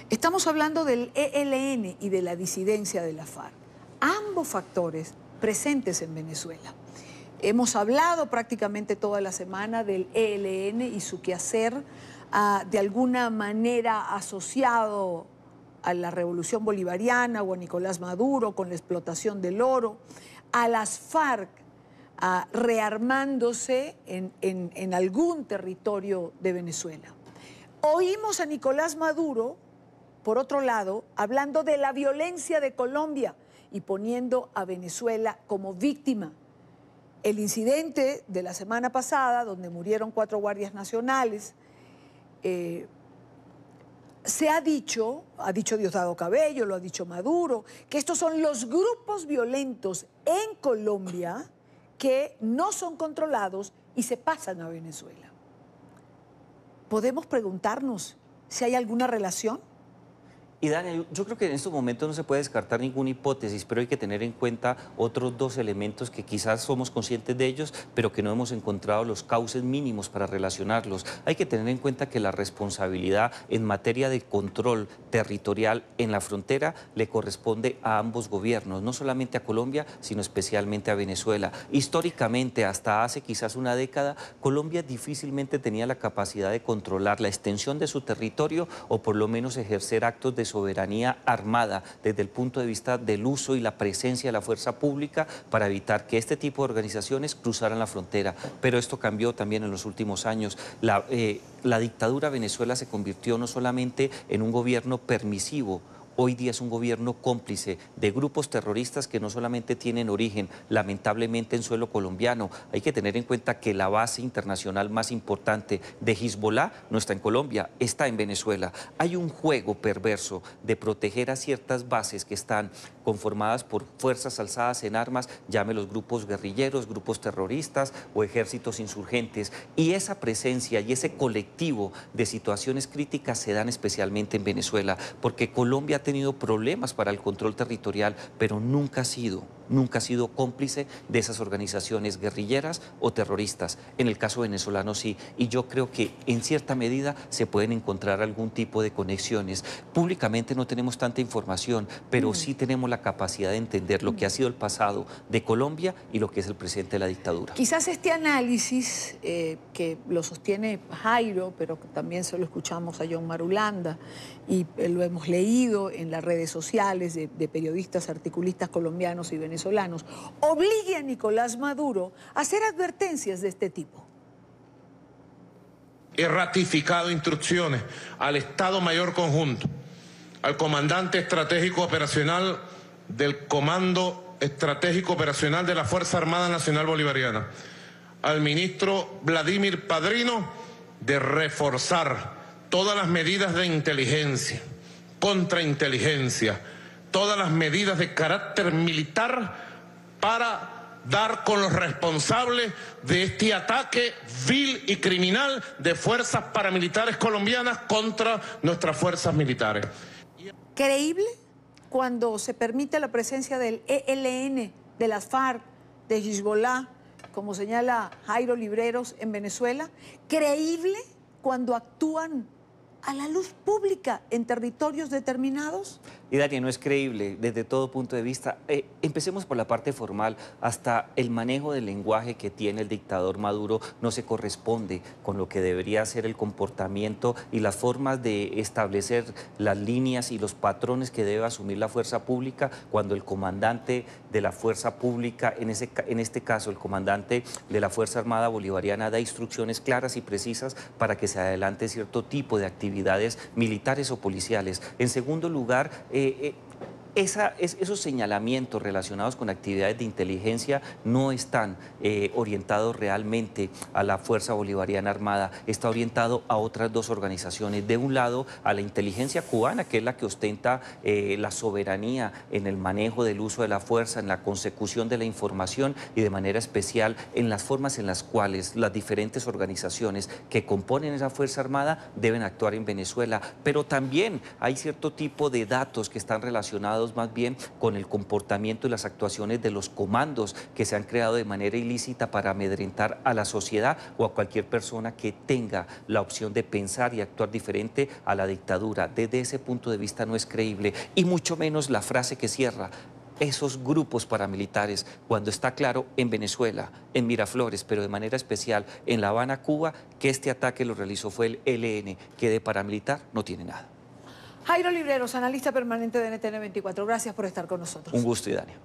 Estamos hablando del ELN y de la disidencia de la FARC. Ambos factores presentes en Venezuela. Hemos hablado prácticamente toda la semana del ELN y su quehacer de alguna manera asociado a la revolución bolivariana o a Nicolás Maduro con la explotación del oro, a las FARC rearmándose en algún territorio de Venezuela. Oímos a Nicolás Maduro, por otro lado, hablando de la violencia de Colombia y poniendo a Venezuela como víctima. El incidente de la semana pasada, donde murieron 4 guardias nacionales, se ha dicho Diosdado Cabello, lo ha dicho Maduro, que estos son los grupos violentos en Colombia que no son controlados y se pasan a Venezuela. ¿Podemos preguntarnos si hay alguna relación? Y Dania, yo creo que en estos momentos no se puede descartar ninguna hipótesis, pero hay que tener en cuenta otros 2 elementos que quizás somos conscientes de ellos, pero que no hemos encontrado los cauces mínimos para relacionarlos. Hay que tener en cuenta que la responsabilidad en materia de control territorial en la frontera le corresponde a ambos gobiernos, no solamente a Colombia, sino especialmente a Venezuela. Históricamente, hasta hace quizás una década, Colombia difícilmente tenía la capacidad de controlar la extensión de su territorio o por lo menos ejercer actos de soberanía armada desde el punto de vista del uso y la presencia de la fuerza pública para evitar que este tipo de organizaciones cruzaran la frontera. Pero esto cambió también en los últimos años. La dictadura de Venezuela se convirtió no solamente en un gobierno permisivo, hoy día es un gobierno cómplice de grupos terroristas que no solamente tienen origen, lamentablemente, en suelo colombiano. Hay que tener en cuenta que la base internacional más importante de Hezbollah no está en Colombia, está en Venezuela. Hay un juego perverso de proteger a ciertas bases que están conformadas por fuerzas alzadas en armas, llame los grupos guerrilleros, grupos terroristas o ejércitos insurgentes. Y esa presencia y ese colectivo de situaciones críticas se dan especialmente en Venezuela, porque Colombia ha tenido problemas para el control territorial, pero nunca ha sido cómplice de esas organizaciones guerrilleras o terroristas. En el caso venezolano sí, y yo creo que en cierta medida se pueden encontrar algún tipo de conexiones. Públicamente no tenemos tanta información, pero sí tenemos la capacidad de entender lo que ha sido el pasado de Colombia y lo que es el presente de la dictadura. Quizás este análisis que lo sostiene Jairo, pero que también se lo escuchamos a John Marulanda y lo hemos leído en las redes sociales de periodistas, articulistas colombianos y venezolanos, obligue a Nicolás Maduro a hacer advertencias de este tipo. He ratificado instrucciones al Estado Mayor Conjunto, al Comandante Estratégico Operacional del Comando Estratégico Operacional de la Fuerza Armada Nacional Bolivariana, al ministro Vladimir Padrino, de reforzar todas las medidas de inteligencia, contrainteligencia, todas las medidas de carácter militar para dar con los responsables de este ataque vil y criminal de fuerzas paramilitares colombianas contra nuestras fuerzas militares. ¿Creíble cuando se permite la presencia del ELN, de las FARC, de Hezbollah, como señala Jairo Libreros, en Venezuela? ¿Creíble cuando actúan a la luz pública en territorios determinados? Y Dani, no es creíble desde todo punto de vista. Empecemos por la parte formal. Hasta el manejo del lenguaje que tiene el dictador Maduro no se corresponde con lo que debería ser el comportamiento y las formas de establecer las líneas y los patrones que debe asumir la fuerza pública cuando el comandante de la fuerza pública, en este caso el comandante de la Fuerza Armada Bolivariana, da instrucciones claras y precisas para que se adelante cierto tipo de actividades militares o policiales. En segundo lugar, esos señalamientos relacionados con actividades de inteligencia no están orientados realmente a la Fuerza Bolivariana Armada, está orientado a otras 2 organizaciones. De un lado, a la inteligencia cubana, que es la que ostenta la soberanía en el manejo del uso de la fuerza, en la consecución de la información y de manera especial en las formas en las cuales las diferentes organizaciones que componen esa Fuerza Armada deben actuar en Venezuela. Pero también hay cierto tipo de datos que están relacionados relacionados más bien con el comportamiento y las actuaciones de los comandos que se han creado de manera ilícita para amedrentar a la sociedad o a cualquier persona que tenga la opción de pensar y actuar diferente a la dictadura. Desde ese punto de vista no es creíble, y mucho menos la frase que cierra: esos grupos paramilitares, cuando está claro en Venezuela, en Miraflores, pero de manera especial en La Habana, Cuba, que este ataque lo realizó fue el ELN, que de paramilitar no tiene nada. Jairo Libreros, analista permanente de NTN 24, gracias por estar con nosotros. Un gusto, Idania.